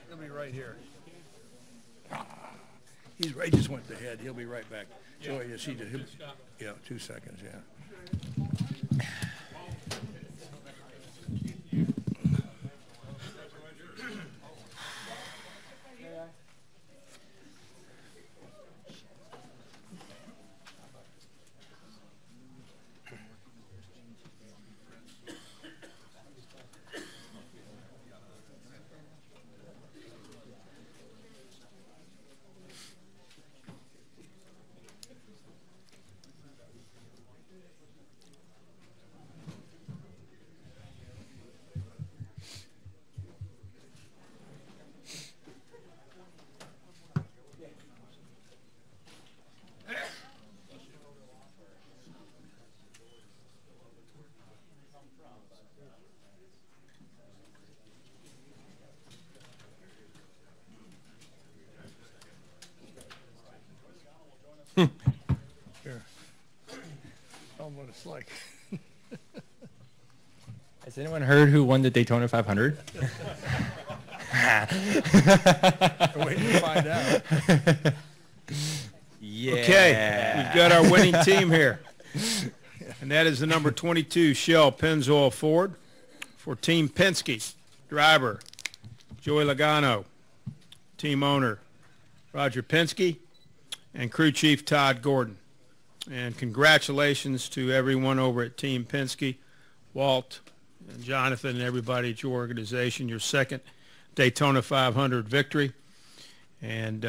He'll be right here. He's right. He just went to head. He'll be right back. So you see, yeah, 2 seconds. Yeah. Here. Tell them what it's like. Has anyone heard who won the Daytona 500? We're waiting to find out. Yeah. Okay, we've got our winning team here. And that is the number 22 Shell Pennzoil Ford for Team Penske. Driver, Joey Logano. Team owner, Roger Penseke. And crew chief, Todd Gordon. And congratulations to everyone over at Team Penske, Walt and Jonathan and everybody at your organization, your second Daytona 500 victory. And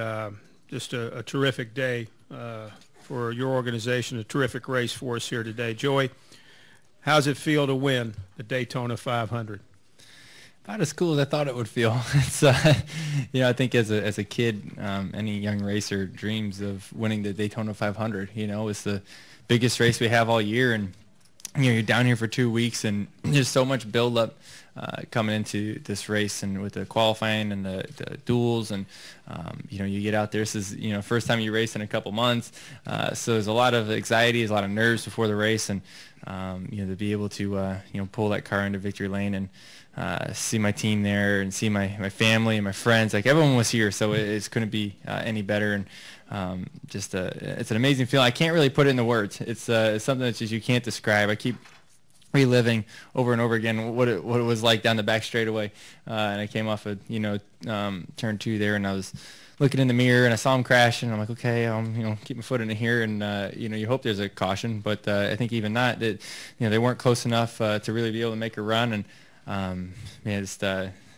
just a terrific day for your organization, a terrific race for us here today. Joey, how's it feel to win the Daytona 500? About as cool as I thought it would feel. It's, you know, I think as a kid, any young racer dreams of winning the Daytona 500. You know, it's the biggest race we have all year, and you know, you're down here for 2 weeks, and there's so much build-up coming into this race, and with the qualifying and the duels, and you know, you get out there. This is, you know, first time you race in a couple months, so there's a lot of anxiety, there's a lot of nerves before the race, and you know, to be able to you know, pull that car into victory lane and see my team there and see my family and my friends, like everyone was here, so it couldn't be any better. And just it's an amazing feeling. I can't really put it into words. It's something that just you can't describe. I keep reliving over and over again what it was like down the back straightaway, and I came off of, you know, turn 2 there, and I was looking in the mirror and I saw him crash, and I'm like, okay, you know, keep my foot in here, and you know, you hope there's a caution, but I think even that you know, they weren't close enough to really be able to make a run. And man,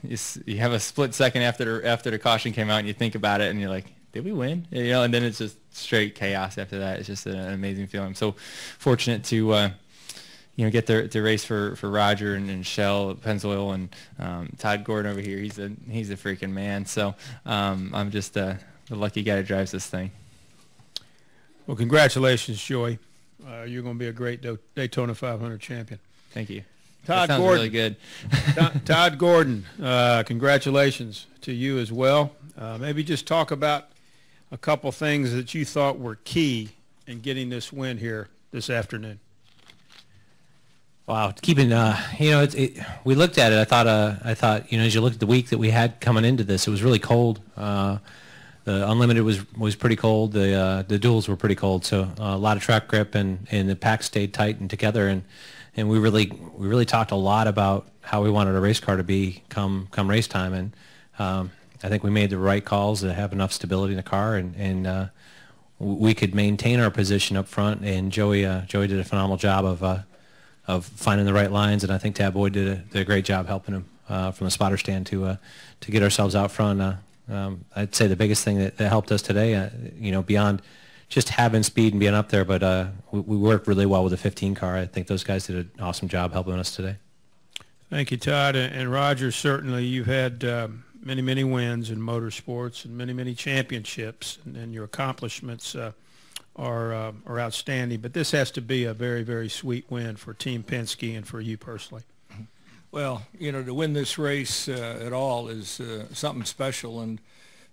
you have a split second after the caution came out, and you think about it, and you're like, did we win? You know, and then it's just straight chaos after that. It's just an amazing feeling. I'm so fortunate to you know, get the race for Roger and Shell Pennzoil, and Todd Gordon over here. He's a freaking man. So I'm just the lucky guy that drives this thing. Well, congratulations, Joey. You're going to be a great Daytona 500 champion. Thank you. Todd that sounds Gordon. Really good. Todd Gordon, congratulations to you as well. Maybe just talk about a couple things that you thought were key in getting this win here this afternoon. Wow, keeping you know, we looked at it. I thought you know, as you look at the week that we had coming into this, it was really cold. The unlimited was pretty cold. The duels were pretty cold. So a lot of track grip, and the pack stayed tight and together. And we really talked a lot about how we wanted a race car to be come race time. And I think we made the right calls to have enough stability in the car, and we could maintain our position up front. And Joey did a phenomenal job of finding the right lines, and I think Tab Boyd did a great job helping him from the spotter stand to get ourselves out front. I'd say the biggest thing that helped us today, you know, beyond just having speed and being up there, but we worked really well with the 15 car. I think those guys did an awesome job helping us today. Thank you, Todd. And Roger, certainly you've had many wins in motorsports and many championships, and your accomplishments are outstanding. But this has to be a very sweet win for Team Penske and for you personally. Well, you know, to win this race at all is something special, and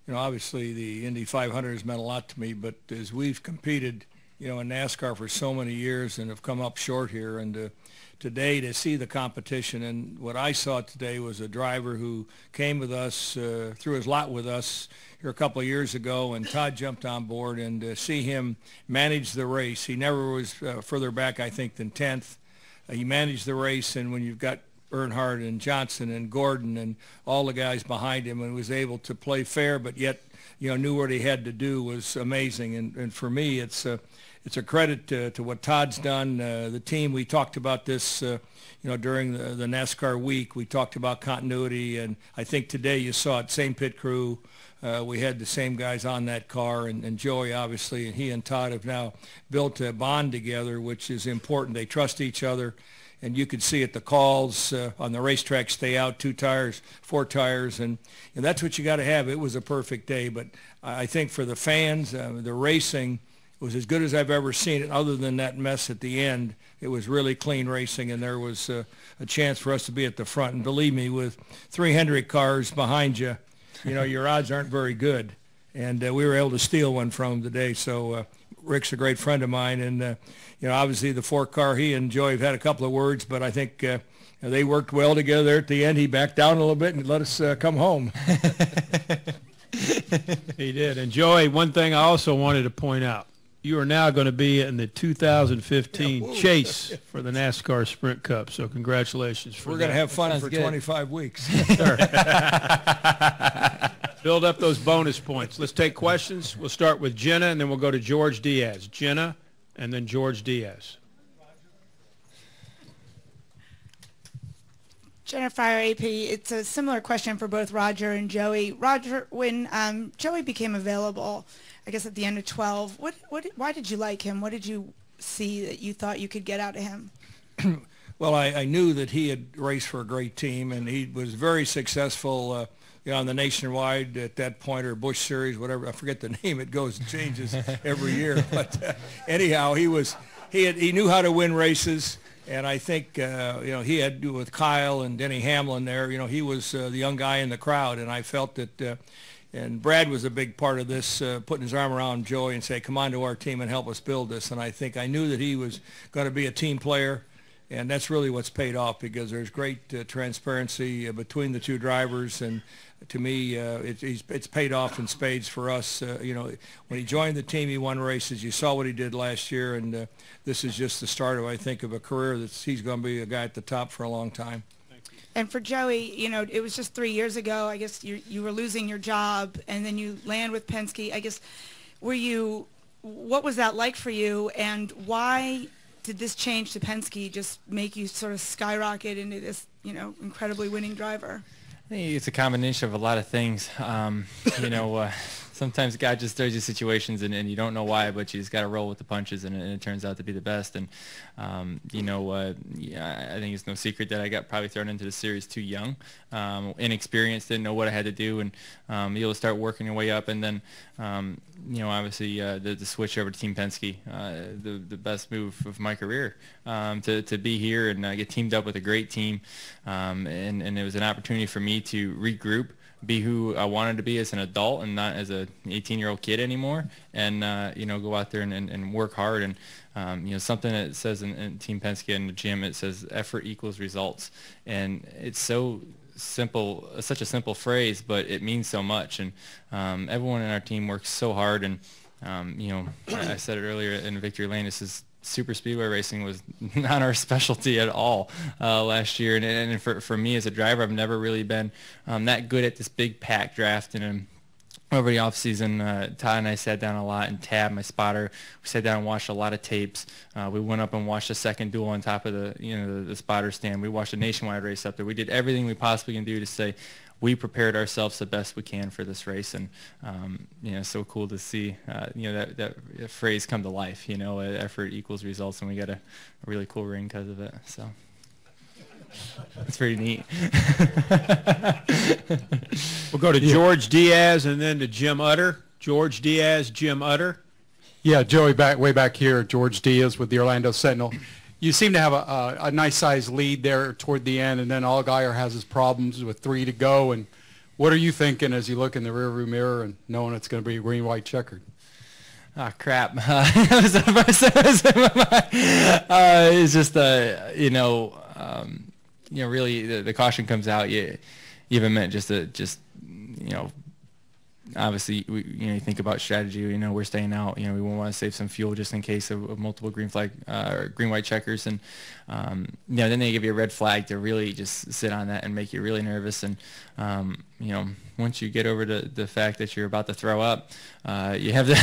you know, obviously the Indy 500 has meant a lot to me. But as we've competed you know, in NASCAR for so many years and have come up short here. And today to see the competition, and what I saw today was a driver who came with us, threw his lot with us here a couple of years ago, and Todd jumped on board, and to see him manage the race. He never was further back, I think, than 10th. He managed the race, and when you've got Earnhardt and Johnson and Gordon and all the guys behind him, and was able to play fair, but yet, you know, knew what he had to do, was amazing. And for me, it's a credit to what Todd's done. The team, we talked about this, you know, during the NASCAR week. We talked about continuity, and I think today you saw it, same pit crew. We had the same guys on that car, and Joey, obviously, and he and Todd have now built a bond together, which is important. They trust each other, and you could see it, the calls on the racetrack, stay out, 2 tires, 4 tires, and that's what you got to have. It was a perfect day, but I think for the fans, the racing was as good as I've ever seen it. Other than that mess at the end, it was really clean racing, and there was a chance for us to be at the front. And believe me, with 300 cars behind you, you know, your odds aren't very good. And we were able to steal one from him today. So Rick's a great friend of mine, and you know, obviously the 4-car, he and Joey have had a couple of words, but I think they worked well together there at the end. He backed down a little bit and let us come home. He did. And Joey, one thing I also wanted to point out, you are now going to be in the 2015 chase for the NASCAR Sprint Cup. So congratulations for We're going to have fun for good. 25 weeks. Build up those bonus points. Let's take questions. We'll start with Jenna, and then we'll go to George Diaz. Jenna, and then George Diaz. Jennifer AP, it's a similar question for both Roger and Joey. Roger, when Joey became available, I guess at the end of 12, why did you like him? What did you see that you thought you could get out of him? Well, I knew that he had raced for a great team, and he was very successful you know, on the Nationwide at that point, or Busch Series, whatever. I forget the name. It goes and changes every year. But anyhow, he knew how to win races. And I think, you know, he had to do with Kyle and Denny Hamlin there. You know, he was the young guy in the crowd, and I felt that, and Brad was a big part of this, putting his arm around Joey and say, come on to our team and help us build this. And I think I knew that he was going to be a team player, and that's really what's paid off, because there's great transparency between the 2 drivers, and to me, it's paid off in spades for us. You know, when he joined the team, he won races. You saw what he did last year, and this is just the start of, I think, of a career he's going to be a guy at the top for a long time. And for Joey, you know, it was just 3 years ago. I guess you were losing your job, and then you land with Penske. I guess, what was that like for you, and why did this change to Penske just make you sort of skyrocket into this, you know, incredibly winning driver? I think it's a combination of a lot of things. You know, sometimes God just throws you situations and you don't know why, but you just got to roll with the punches, and it turns out to be the best. And, you know, yeah, I think it's no secret that I got probably thrown into the series too young, inexperienced, didn't know what I had to do, and be able to start working your way up. And then, you know, obviously the switch over to Team Penske, the best move of my career, to be here and get teamed up with a great team. And it was an opportunity for me to regroup, be who I wanted to be as an adult and not as a 18-year-old kid anymore, and you know, go out there and work hard. And you know, something that says in Team Penske in the gym, it says effort equals results, and it's so simple, such a simple phrase, but it means so much. And everyone in our team works so hard, and you know, I said it earlier in Victory Lane, this is super speedway racing was not our specialty at all last year, and for me as a driver, I've never really been that good at this big pack draft. And over the off season, Todd and I sat down a lot, and Tab, my spotter, we sat down and watched a lot of tapes. We went up and watched a second duel on top of the spotter stand. We watched a nationwide race up there. We did everything we possibly can do to say we prepared ourselves the best we can for this race. And you know, so cool to see you know, that phrase come to life. You know, effort equals results, and we got a really cool ring because of it. So it's pretty neat. We'll go to George Diaz and then to Jim Utter. George Diaz, Jim Utter. Yeah, Joey, way back here, George Diaz with the Orlando Sentinel. You seem to have a nice-sized lead there toward the end, and then Allgaier has his problems with 3 to go. And what are you thinking as you look in the rearview mirror and knowing it's going to be green-white checkered? Oh crap! That was the first that was in my mind. It's just really the caution comes out. You even meant just obviously you think about strategy. We're staying out. We want to save some fuel just in case of multiple green flag or green white checkers, and then they give you a red flag to really just sit on that and make you really nervous. And once you get over the fact that you're about to throw up, you have to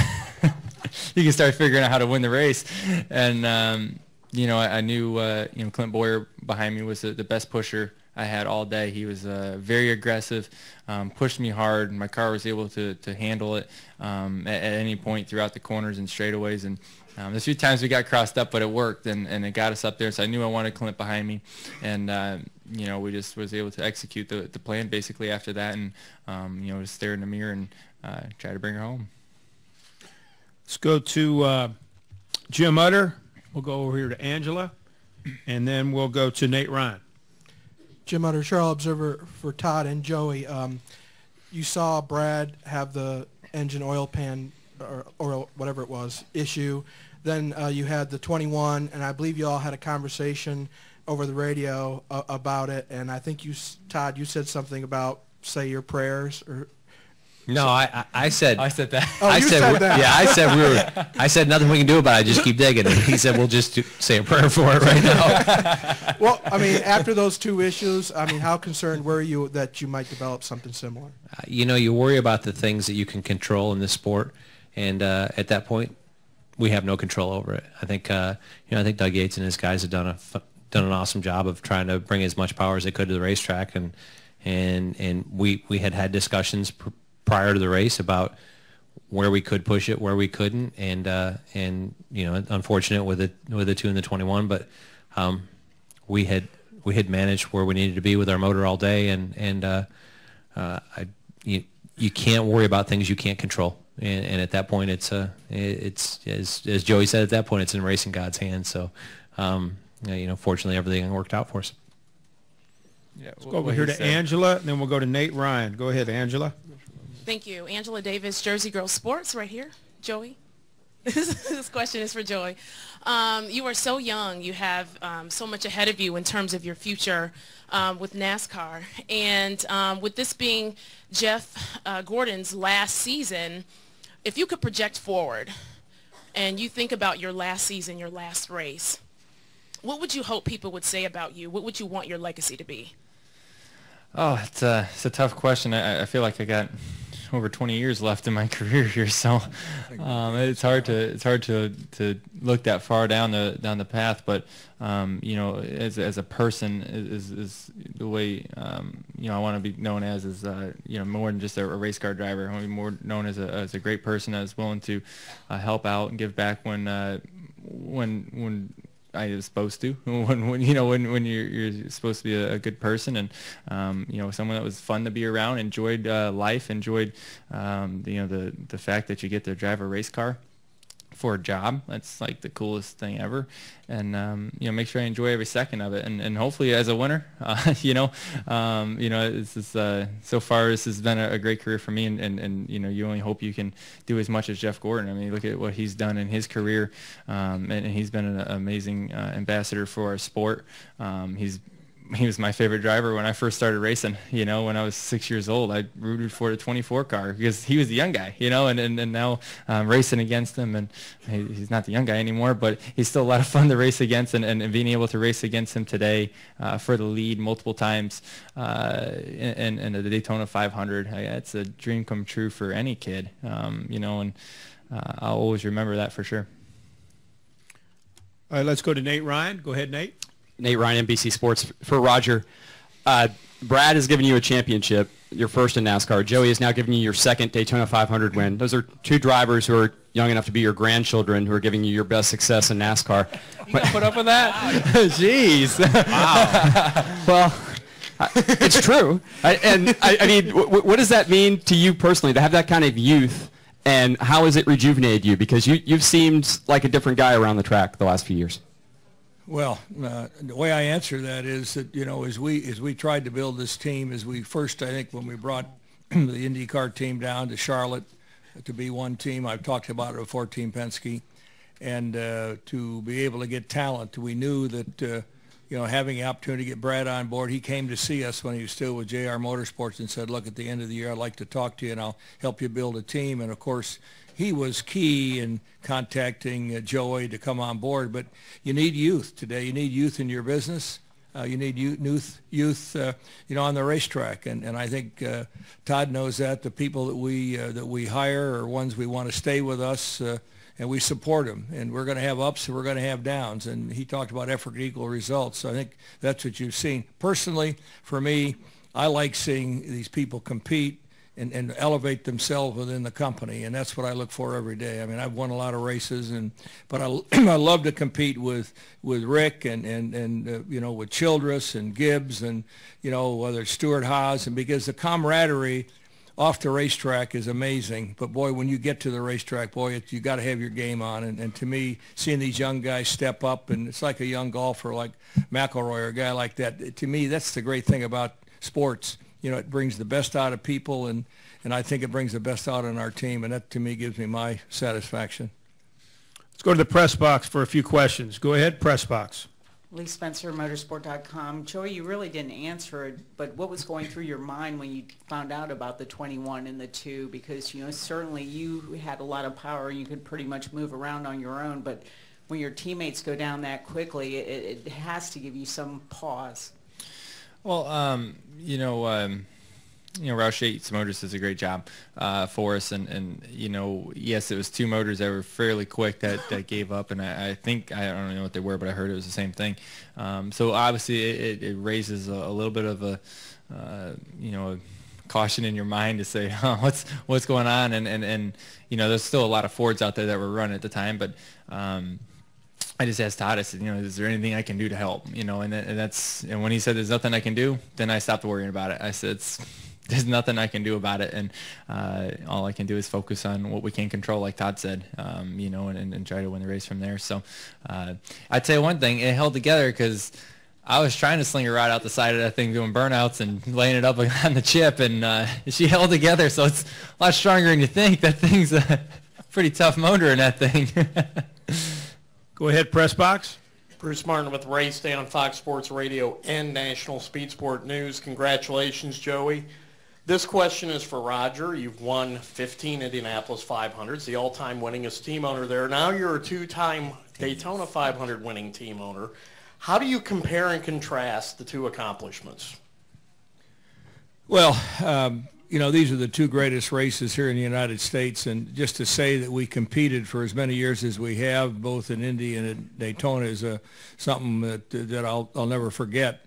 you can start figuring out how to win the race. And I knew Clint Boyer behind me was the best pusher I had all day. He was very aggressive, pushed me hard, and my car was able to handle it at any point throughout the corners and straightaways. And there's a few times we got crossed up, but it worked, and it got us up there. So I knew I wanted Clint behind me, and we just was able to execute the plan basically after that, and just stare in the mirror and try to bring her home. Let's go to Jim Utter. We'll go over here to Angela, and then we'll go to Nate Ryan. Jim Utter, Charlotte Observer for Todd and Joey. You saw Brad have the engine oil pan or whatever it was issue. Then you had the 21, and I believe you all had a conversation over the radio about it. And I think Todd, you said something about say your prayers or. No, I said that. Oh, you said that. Yeah, I said nothing we can do about it. Just keep digging. And he said we'll just say a prayer for it right now. Well, I mean, after those two issues, I mean, how concerned were you that you might develop something similar? You worry about the things that you can control in this sport, and at that point, we have no control over it. I think I think Doug Yates and his guys have done an awesome job of trying to bring as much power as they could to the racetrack, and we had discussions prior to the race about where we could push it, where we couldn't, and unfortunate with the 2 and the 21, but we had managed where we needed to be with our motor all day, and you can't worry about things you can't control, and at that point it's as Joey said, at that point it's in racing God's hands. So fortunately everything worked out for us. Yeah, let's go over here to Angela, and then we'll go to Nate Ryan. Go ahead, Angela. Thank you. Angela Davis, Jersey Girl Sports, right here. Joey. This question is for Joey. You are so young. You have so much ahead of you in terms of your future with NASCAR. And with this being Jeff Gordon's last season, if you could project forward and you think about your last season, your last race, what would you hope people would say about you? What would you want your legacy to be? Oh, it's a tough question. I feel like I got over 20 years left in my career here, so it's hard to look that far down the path. But as a person is the way I want to be known as is more than just a race car driver. I want to be more known as a great person that's willing to help out and give back when I was supposed to, when you're supposed to be a good person, and someone that was fun to be around, enjoyed life, enjoyed the fact that you get to drive a race car for a job. That's like the coolest thing ever, and make sure I enjoy every second of it, and hopefully as a winner, this is so far this has been a great career for me, and you only hope you can do as much as Jeff Gordon. I mean, look at what he's done in his career, and he's been an amazing ambassador for our sport. He was my favorite driver when I first started racing. When I was 6 years old, I rooted for the 24 car because he was the young guy. And now racing against him, and he's not the young guy anymore, but he's still a lot of fun to race against. And being able to race against him today for the lead multiple times in the Daytona 500, it's a dream come true for any kid. And I'll always remember that for sure. All right, let's go to Nate Ryan. Go ahead, Nate. Nate Ryan, NBC Sports for Roger. Brad has given you a championship, your first in NASCAR. Joey has now given you your second Daytona 500 win. Those are two drivers who are young enough to be your grandchildren who are giving you your best success in NASCAR. You gonna put up with that? Jeez. Wow. Well, it's true. I mean, what does that mean to you personally to have that kind of youth, and how has it rejuvenated you? Because you've seemed like a different guy around the track the last few years. Well, the way I answer that is that, as we tried to build this team, as we first, I think, when we brought the IndyCar team down to Charlotte, to be one team. I've talked about it before, Team Penske, and to be able to get talent. We knew that, having the opportunity to get Brad on board, he came to see us when he was still with JR Motorsports and said, look, at the end of the year, I'd like to talk to you and I'll help you build a team. And, of course, he was key in contacting Joey to come on board. But you need youth today. You need youth in your business. You need youth, on the racetrack, and I think Todd knows that. The people that we hire are ones we want to stay with us, and we support them. And we're going to have ups and we're going to have downs. And he talked about effort equal results. So I think that's what you've seen. Personally, for me, I like seeing these people compete and elevate themselves within the company, and that's what I look for every day. I mean, I've won a lot of races, but I love to compete with Rick and with Childress and Gibbs and whether it's Stuart Haas, and because the camaraderie off the racetrack is amazing. But boy, when you get to the racetrack, boy, you got to have your game on. And to me, seeing these young guys step up, and it's like a young golfer like McIlroy or a guy like that. To me, that's the great thing about sports. It brings the best out of people, and I think it brings the best out in our team, and that, to me, gives me my satisfaction. Let's go to the press box for a few questions. Go ahead, press box. Lee Spencer, motorsport.com. Joey, you really didn't answer it, but what was going through your mind when you found out about the 21 and the 2? Because, certainly you had a lot of power. You could pretty much move around on your own, but when your teammates go down that quickly, it has to give you some pause. Well, Roush Yates Motors does a great job for us, and yes, it was 2 motors that were fairly quick that gave up, and I think, I don't know what they were, but I heard it was the same thing. So obviously it raises a little bit of a caution in your mind to say, what's going on, and there's still a lot of Fords out there that were running at the time, but I just asked Todd, I said, is there anything I can do to help? And when he said there's nothing I can do, then I stopped worrying about it. I said, there's nothing I can do about it, and all I can do is focus on what we can control, like Todd said, and try to win the race from there. So I'd say one thing, it held together because I was trying to sling a rod out the side of that thing doing burnouts and laying it up on the chip, and she held together, so it's a lot stronger than you think. That thing's a pretty tough motor in that thing. Go ahead, press box. Bruce Martin with Race Day on Fox Sports Radio and National Speed Sport News. Congratulations, Joey. This question is for Roger. You've won 15 Indianapolis 500s, the all-time winningest team owner there. Now you're a 2-time Daytona 500 winning team owner. How do you compare and contrast the 2 accomplishments? Well, these are the 2 greatest races here in the United States, and just to say that we competed for as many years as we have, both in Indy and at Daytona, is something that I'll never forget.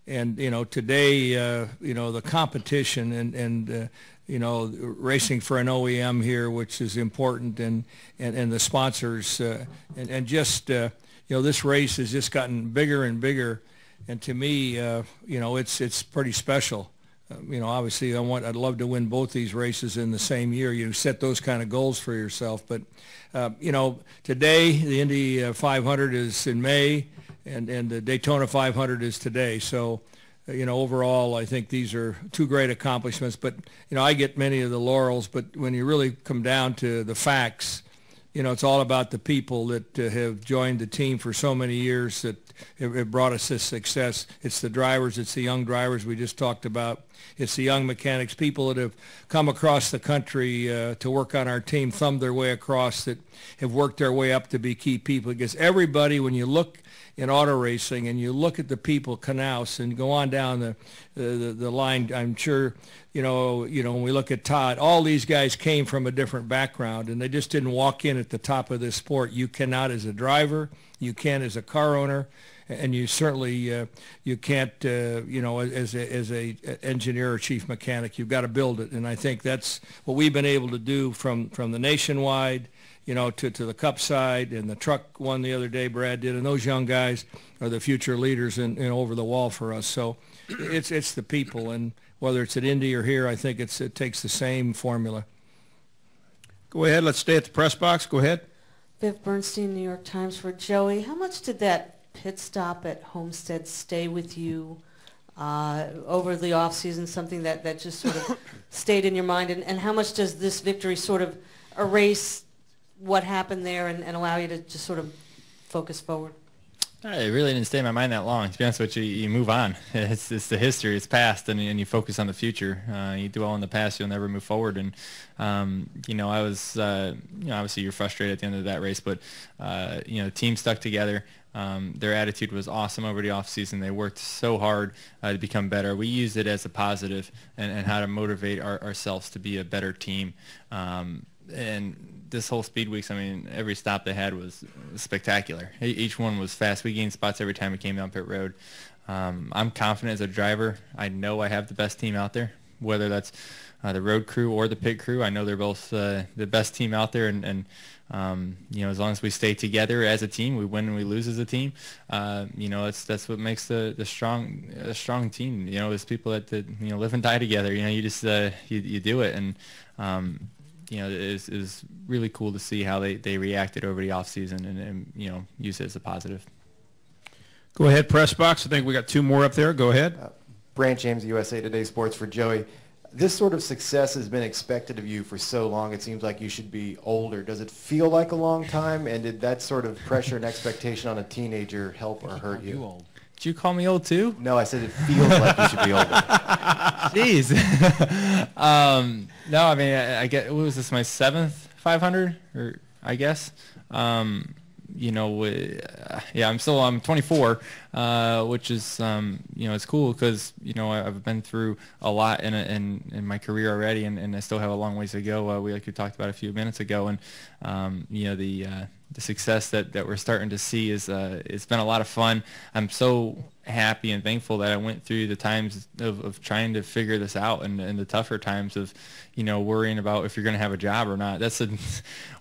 And today, the competition and racing for an OEM here, which is important, and the sponsors, and just this race has just gotten bigger and bigger, and to me, it's pretty special. Obviously, I'd love to win both these races in the same year. You set those kind of goals for yourself. But, today the Indy 500 is in May, and the Daytona 500 is today. So, overall, I think these are 2 great accomplishments. But, I get many of the laurels. But when you really come down to the facts, it's all about the people that have joined the team for so many years that have brought us this success. It's the drivers. It's the young drivers we just talked about. It's the young mechanics, people that have come across the country to work on our team, thumbed their way across, that have worked their way up to be key people. Because everybody, when you look in auto racing and you look at the people, Knaus, and go on down the line, I'm sure, when we look at Todd, all these guys came from a different background, and they just didn't walk in at the top of this sport. You cannot as a driver, you can as a car owner, and you certainly you can't, as a engineer or chief mechanic. You've got to build it, and I think that's what we've been able to do from the nationwide, to the Cup side, and the truck one the other day Brad did, and those young guys are the future leaders in over the wall for us. So it's the people, and whether it's at Indy or here, I think it takes the same formula. Go ahead. Let's stay at the press box. Go ahead. Viv Bernstein, New York Times, for Joey. How much did that pit stop at Homestead stay with you over the off season, something that just sort of stayed in your mind? And how much does this victory sort of erase what happened there and allow you to just sort of focus forward? It really didn't stay in my mind that long. To be honest with you, you move on. It's the history. It's past, and you focus on the future. You dwell in the past, you'll never move forward. And I was, obviously you're frustrated at the end of that race, but the team stuck together. Their attitude was awesome over the off season. They worked so hard to become better. We used it as a positive and how to motivate ourselves to be a better team. And this whole speed weeks, I mean, every stop they had was spectacular. Each one was fast. We gained spots every time we came down pit road. I'm confident as a driver. I know I have the best team out there, whether that's the road crew or the pit crew. I know they're both the best team out there, and as long as we stay together as a team, we win and we lose as a team. That's what makes the strong team. It's people that live and die together. You just you do it, and it is really cool to see how they reacted over the off season and use it as a positive. Go ahead, press box. I think we got two more up there. Go ahead. Brant James, USA Today Sports for Joey. This sort of success has been expected of you for so long. It seems like you should be older. Does it feel like a long time? And did that sort of pressure and expectation on a teenager help or hurt you? Did you call me old too? No, I said it feels like you should be older. Jeez. No, I mean, I get. What was this? My 7th 500, or I guess. I'm 24, which is it's cool because I've been through a lot in my career already, and I still have a long ways to go. We talked about a few minutes ago, and the success that we're starting to see is it's been a lot of fun. I'm so happy and thankful that I went through the times of trying to figure this out, and the tougher times of worrying about if you're going to have a job or not.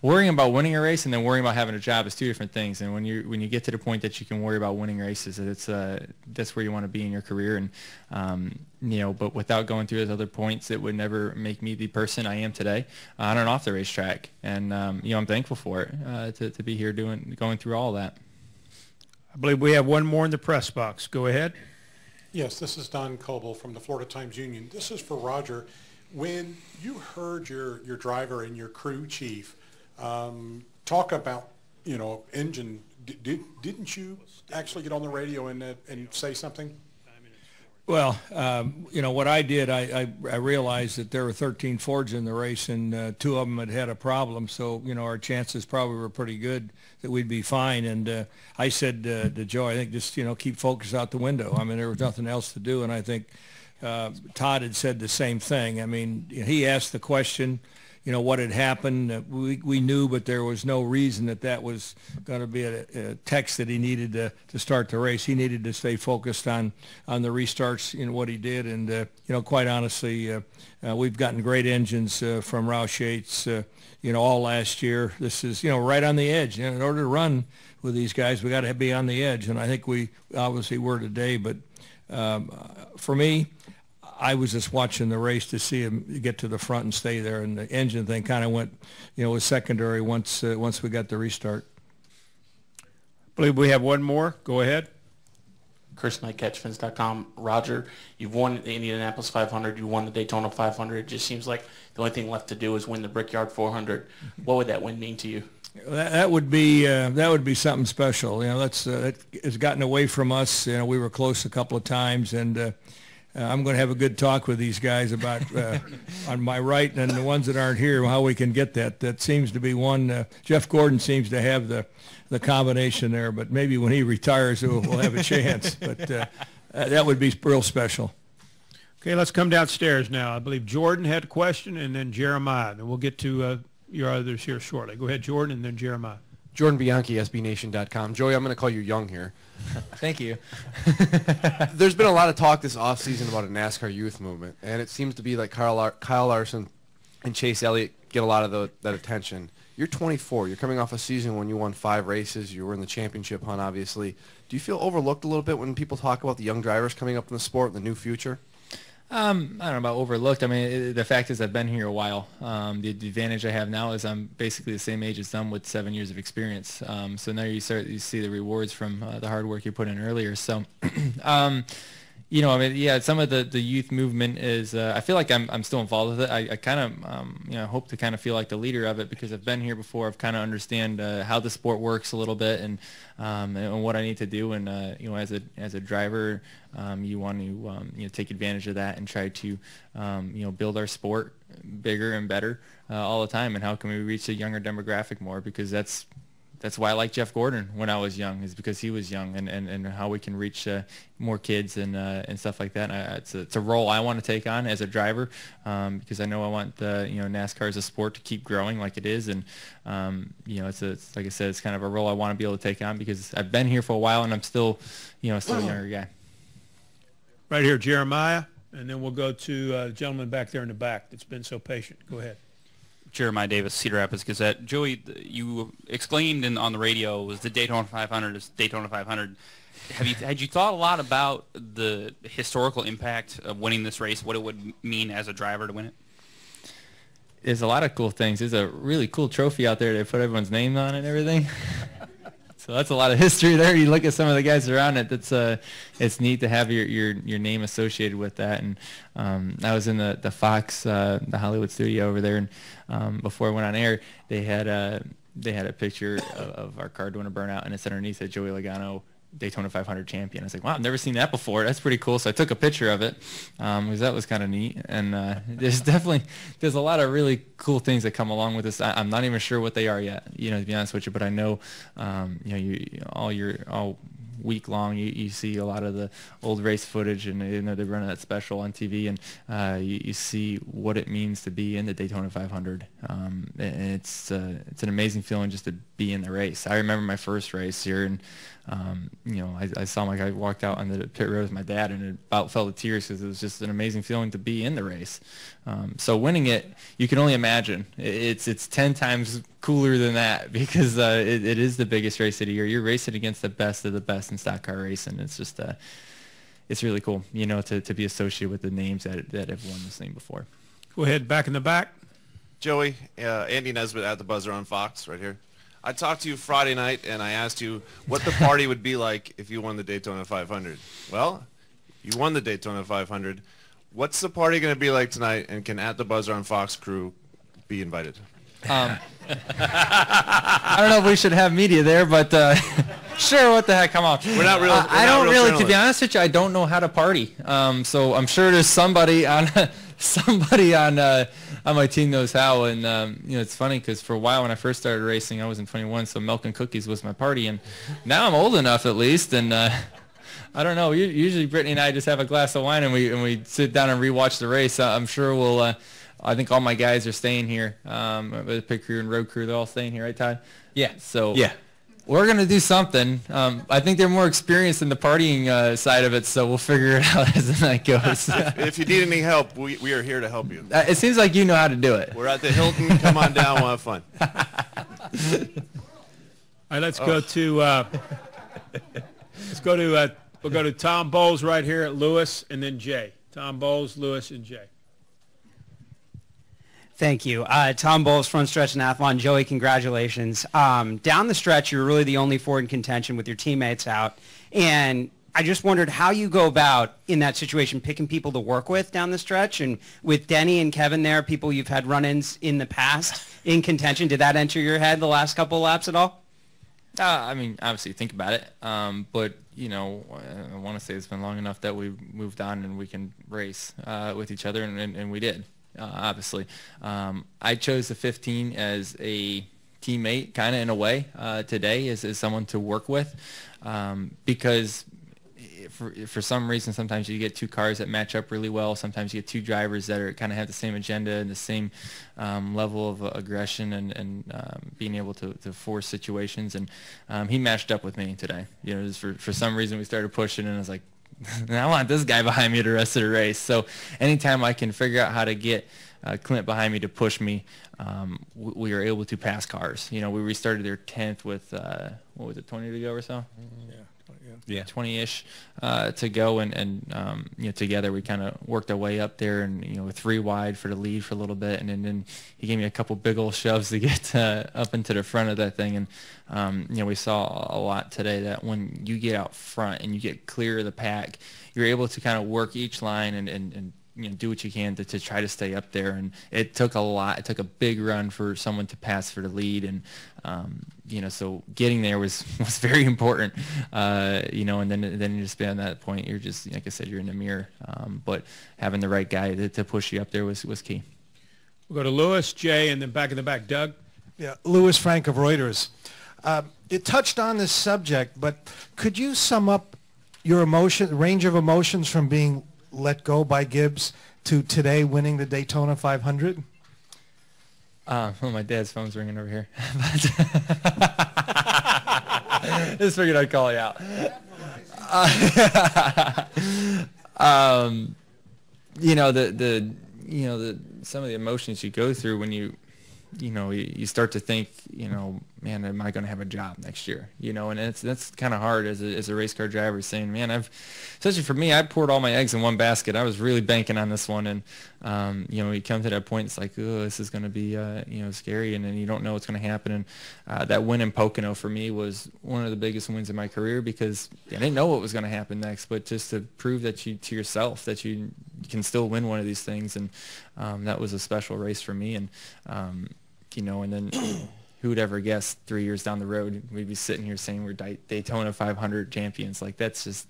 Worrying about winning a race and then worrying about having a job is two different things. And when you get to the point that you can worry about winning races, that's where you want to be in your career. And but without going through those other points, it would never make me the person I am today on and off the racetrack. And I'm thankful for it to be here going through all that. I believe we have one more in the press box. Go ahead. Yes, this is Don Coble from the Florida Times-Union. This is for Roger. When you heard your driver and your crew chief talk about, engine, didn't you actually get on the radio and say something? Well, what I did, I realized that there were 13 Fords in the race, and 2 of them had a problem. So, our chances probably were pretty good that we'd be fine. And I said to Joe, I think just, keep focus out the window. I mean, there was nothing else to do. And I think Todd had said the same thing. I mean, he asked the question, what had happened. We knew, but there was no reason that was going to be a text that he needed to start the race. He needed to stay focused on the restarts, what he did. And, quite honestly, we've gotten great engines from Roush Yates, all last year. This is, right on the edge. In order to run with these guys, we got to be on the edge. And I think we obviously were today. But for me, I was just watching the race to see him get to the front and stay there, and the engine thing kind of went, was secondary once we got the restart. I believe we have one more. Go ahead. Chris Knight, CatchFins.com. Roger, you've won the Indianapolis 500. You won the Daytona 500. It just seems like the only thing left to do is win the Brickyard 400. What would that win mean to you? That would be something special. That's it's gotten away from us. We were close a couple of times, and I'm going to have a good talk with these guys about on my right and the ones that aren't here, how we can get that. That seems to be one. Jeff Gordon seems to have the combination there, but maybe when he retires, we'll have a chance. But that would be real special. Okay, let's come downstairs now. I believe Jordan had a question, and then Jeremiah. Then we'll get to your others here shortly. Go ahead, Jordan, and then Jeremiah. Jordan Bianchi, SBNation.com. Joey, I'm going to call you young here. Thank you. There's been a lot of talk this offseason about a NASCAR youth movement, and it seems to be like Kyle Larson and Chase Elliott get a lot of that attention. You're 24. You're coming off a season when you won 5 races. You were in the championship hunt, obviously. Do you feel overlooked a little bit when people talk about the young drivers coming up in the sport and the new future? I don't know about overlooked. I mean, the fact is I've been here a while. The advantage I have now is I'm basically the same age as them with 7 years of experience. So now you see the rewards from the hard work you put in earlier. So, You know, I mean, yeah, some of the youth movement is, I feel like I'm still involved with it. I kind of, you know, hope to kind of feel like the leader of it because I've been here before. I've kind of understand how the sport works a little bit and what I need to do. And, you know, as a driver, you want to, you know, take advantage of that and try to, you know, build our sport bigger and better all the time. And how can we reach a younger demographic more? Because that's why I like Jeff Gordon when I was young, is because he was young, and how we can reach more kids and stuff like that. It's a role I want to take on as a driver, because I know I want you know, NASCAR as a sport to keep growing like it is, and you know, it's like I said, it's kind of a role I want to be able to take on because I've been here for a while and I'm still, you know, still a younger guy. Right here, Jeremiah, and then we'll go to the gentleman back there in the back that's been so patient. Go ahead. Jeremiah Davis, Cedar Rapids Gazette. Joey, you exclaimed on the radio, was the Daytona 500 is Daytona 500. Had you thought a lot about the historical impact of winning this race, what it would mean as a driver to win it? There's a lot of cool things. There's a really cool trophy out there. They put everyone's name on it and everything. So that's a lot of history there. You look at some of the guys around it. That's it's neat to have your name associated with that. And I was in the Fox, the Hollywood studio over there, and before I went on air, they had a picture of our car doing a burnout, and it's underneath it, Joey Logano, Daytona 500 champion. I was like, wow, I've never seen that before. That's pretty cool. So I took a picture of it because that was kind of neat. And there's a lot of really cool things that come along with this. I'm not even sure what they are yet, you know, to be honest with you. But I know, you know, all week long you see a lot of the old race footage, and you know, they're running that special on TV, and you see what it means to be in the Daytona 500. And it's an amazing feeling just to be in the race. I remember my first race here, and you know, I saw my guy walked out on the pit road with my dad, and it about fell to tears because it was just an amazing feeling to be in the race. So winning it, you can only imagine. It's 10 times cooler than that because it is the biggest race of the year. You're racing against the best of the best in stock car racing. It's just it's really cool, you know, to be associated with the names that have won this thing before. Go ahead, back in the back. Joey, Andy Nesbitt at the Buzzer on Fox right here. I talked to you Friday night, and I asked you what the party would be like if you won the Daytona 500. Well, you won the Daytona 500. What's the party going to be like tonight, and can At the Buzzer on Fox crew be invited? I don't know if we should have media there, but sure, what the heck, come on. We're not real. I don't really, to be honest with you, I don't know how to party. So I'm sure there's somebody on my team knows how. And you know, it's funny because for a while when I first started racing, I wasn't 21, so milk and cookies was my party. And now I'm old enough at least, and I don't know. Usually Brittany and I just have a glass of wine and we sit down and rewatch the race. I'm sure we'll. I think all my guys are staying here. The pit crew and road crew, they're all staying here, right, Todd? Yeah. So yeah, we're gonna do something. I think they're more experienced in the partying side of it, so we'll figure it out as the night goes. If you need any help, we are here to help you. It seems like you know how to do it. We're at the Hilton. Come on down. We'll have fun. All right, let's go to we'll go to Tom Bowles right here at Lewis, and then Jay. Tom Bowles, Lewis, and Jay. Thank you. Tom Bowles, Front Stretch Nathlon. Joey, congratulations. Down the stretch, you're really the only Ford in contention with your teammates out. And I just wondered how you go about, in that situation, picking people to work with down the stretch. And with Denny and Kevin there, people you've had run-ins in the past in contention, did that enter your head the last couple of laps at all? I mean, obviously think about it. But, you know, I want to say it's been long enough that we moved on and we can race with each other, and we did. Obviously, I chose the 15 as a teammate, kind of in a way, today as someone to work with, because for some reason sometimes you get two cars that match up really well. Sometimes you get two drivers that are kind of have the same agenda and the same level of aggression and being able to force situations. And he matched up with me today. You know, just for some reason we started pushing, and I was like, I want this guy behind me the rest of the race. So anytime I can figure out how to get Clint behind me to push me, we were able to pass cars. You know, we restarted their 10th with, what was it, 20 to go or so? Yeah. Yeah, 20-ish to go, and together we kind of worked our way up there, and 3 wide for the lead for a little bit, and then he gave me a couple big old shoves to get up into the front of that thing, and we saw a lot today that when you get out front and you get clear of the pack, you're able to kind of work each line and do what you can to try to stay up there. And it took a lot. It took a big run for someone to pass for the lead, and so getting there was very important. And then just beyond that point, you're just, like I said, you're in the mirror. But having the right guy to push you up there was key. We'll go to Lewis, Jay, and then back in the back, Doug. Yeah, Louis Frank of Reuters. You touched on this subject, but could you sum up your range of emotions from being let go by Gibbs to today winning the Daytona 500? My dad's phone's ringing over here. Just figured I'd call you out. Some of the emotions you go through when you start to think, man, am I going to have a job next year? And that's kind of hard as a race car driver, saying, man, especially for me, I poured all my eggs in one basket. I was really banking on this one, and you come to that point, it's like, oh, this is going to be scary, and then you don't know what's going to happen. And that win in Pocono for me was one of the biggest wins in my career, because I didn't know what was going to happen next, but just to prove that to yourself that you can still win one of these things, and that was a special race for me. And and then who would ever guess 3 years down the road we'd be sitting here saying we're Daytona 500 champions? Like, that's just,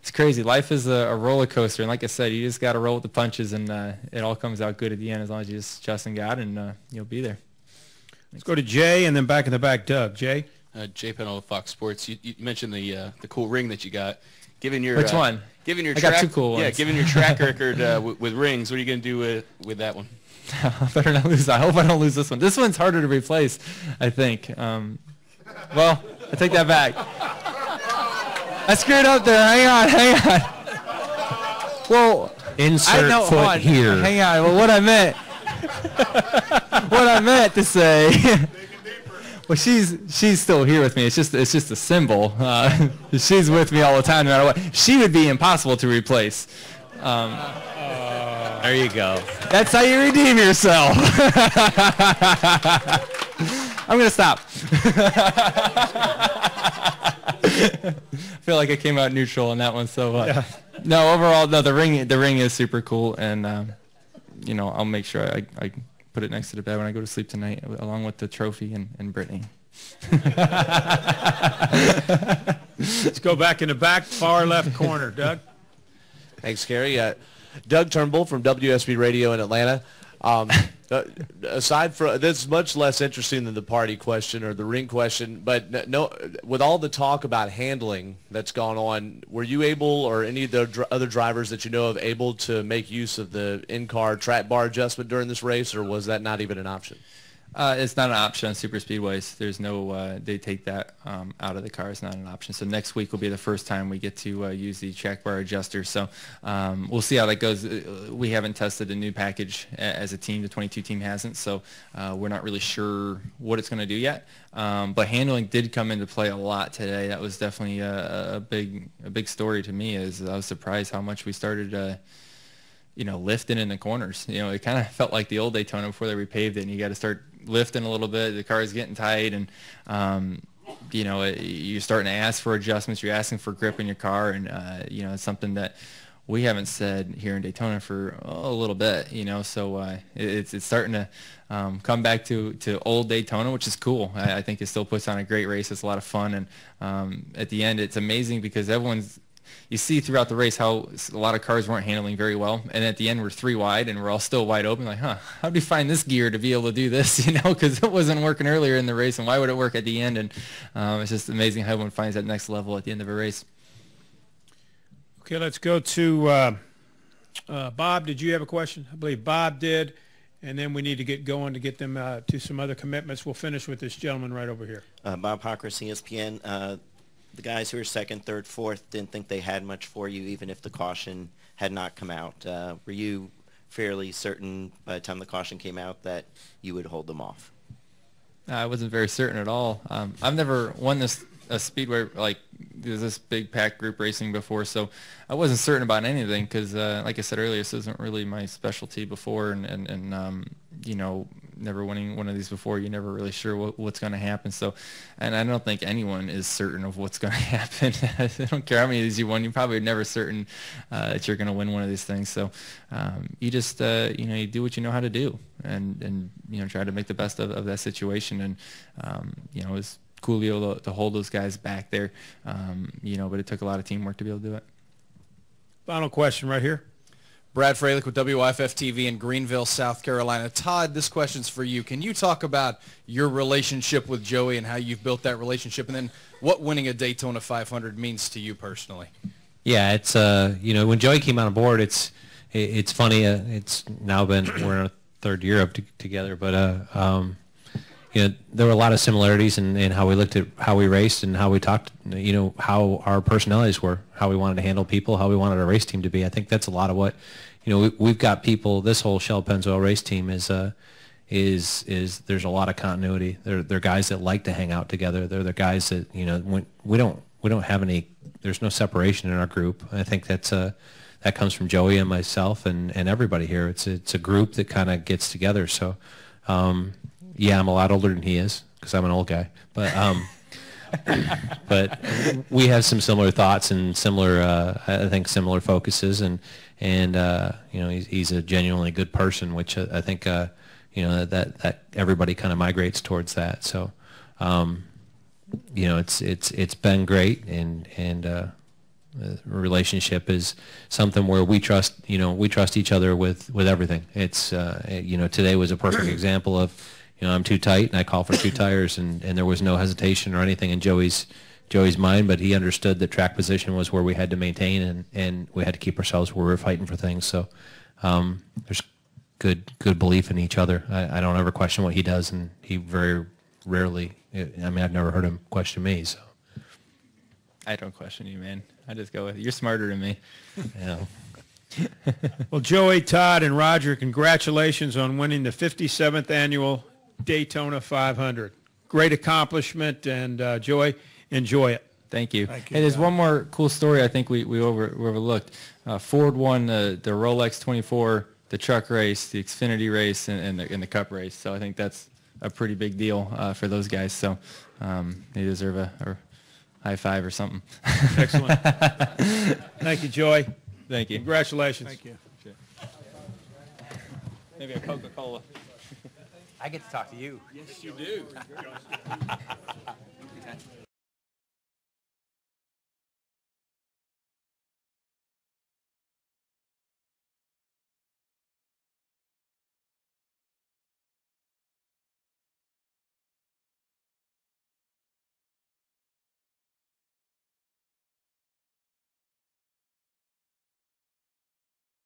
it's crazy. Life is a roller coaster, and like I said, you just got to roll with the punches, and it all comes out good at the end as long as you just trust in God, and you'll be there. Let's go to Jay, and then back in the back, Doug. Jay? Jay Pennell, Fox Sports. You mentioned the cool ring that you got. Given your Which one? Given your I got 2 cool ones. Yeah, given your track record with rings, what are you going to do with that one? I better not lose. I hope I don't lose this one. This one's harder to replace, I think. Well, I take that back. I screwed up there. Hang on. Well, insert foot here. Hang on. Well, what I meant to say. Well, she's still here with me. It's just a symbol. She's with me all the time, no matter what. She would be impossible to replace. There you go. That's how you redeem yourself. I'm going to stop. I feel like I came out neutral on that one. So, no, overall, no, the ring is super cool. And, I'll make sure I put it next to the bed when I go to sleep tonight, along with the trophy and Brittany. Let's go back in the back, far left corner. Doug? Thanks, Gary. Doug Turnbull from WSB Radio in Atlanta. Aside from this, is much less interesting than the party question or the ring question, but no, with all the talk about handling that's gone on, were you able, or any of the other drivers that you know of, able to make use of the in-car track bar adjustment during this race, or was that not even an option? It's not an option on super speedways. There's no, they take that out of the car. It's not an option. So next week will be the first time we get to use the track bar adjuster. So we'll see how that goes. We haven't tested a new package as a team. The 22 team hasn't. So we're not really sure what it's going to do yet. But handling did come into play a lot today. That was definitely a big story to me. Is I was surprised how much we started lifting in the corners. It kind of felt like the old Daytona before they repaved it, and you got to start lifting a little bit. The car is getting tight, and you're starting to ask for adjustments. You're asking for grip in your car, and it's something that we haven't said here in Daytona for a little bit. So it's starting to come back to old Daytona, which is cool. I think it still puts on a great race. It's a lot of fun, and at the end, it's amazing because you see throughout the race how a lot of cars weren't handling very well, and at the end we're 3 wide and we're all still wide open, like, how do you find this gear to be able to do this, because it wasn't working earlier in the race, and why would it work at the end? And it's just amazing how everyone finds that next level at the end of a race. Okay, let's go to Bob. Did you have a question? I believe Bob did, and then we need to get going to get them to some other commitments. We'll finish with this gentleman right over here. Bob Hocker, ESPN. The guys who were second, third, fourth didn't think they had much for you, even if the caution had not come out. Were you fairly certain by the time the caution came out that you would hold them off? I wasn't very certain at all. I've never won this a speedway like there's this big pack group racing before, so I wasn't certain about anything because, like I said earlier, this isn't really my specialty before, and you know, never winning one of these before, you're never really sure what's going to happen. So, and I don't think anyone is certain of what's going to happen. I don't care how many of these you won, you're probably never certain that you're going to win one of these things. So, you just you know, you do what you know how to do, and you know, try to make the best of that situation. And you know, it was cool to be able to hold those guys back there, you know, but it took a lot of teamwork to be able to do it. Final question right here. Brad Freilich with WIFF TV in Greenville, South Carolina. Todd, this question's for you. Can you talk about your relationship with Joey and how you've built that relationship, and then what winning a Daytona 500 means to you personally? Yeah, it's you know, when Joey came on board, it's funny. It's now been, we're in our third year up together, but you know, there were a lot of similarities in how we looked at how we raced and how we talked, you know, how our personalities were, how we wanted to handle people, how we wanted our race team to be. I think that's a lot of what, you know, we've got people, this whole Shell Pennzoil race team is there's a lot of continuity. They're guys that like to hang out together. They're the guys that, you know, when we don't have any, there's no separation in our group. I think that's that comes from Joey and myself and everybody here. It's a group that kind of gets together. So, yeah, I'm a lot older than he is because I'm an old guy, but but we have some similar thoughts and similar, I think, similar focuses, and you know, he's a genuinely good person, which I think you know, that everybody kind of migrates towards that. So, you know, it's been great, and the relationship is something where we trust, you know, we trust each other with everything. It's you know, today was a perfect example of, you know, I'm too tight and I call for 2 tires, and there was no hesitation or anything in Joey's mind, but he understood that track position was where we had to maintain, and we had to keep ourselves where we were fighting for things. So there's good belief in each other. I don't ever question what he does, and he very rarely, I mean, I've never heard him question me. So I don't question you, man. I just go with it. You're smarter than me. Yeah. Well, Joey, Todd, and Roger, congratulations on winning the 57th annual Daytona 500. Great accomplishment, and Joey, enjoy it. Thank you. Hey, there's one more cool story I think we overlooked. Ford won the Rolex 24, the truck race, the Xfinity race, and the Cup race. So I think that's a pretty big deal for those guys. So they deserve a high five or something. Excellent. Thank you, Joey. Thank you. Congratulations. Thank you. Maybe a Coca-Cola. I get to talk to you. Yes, you do.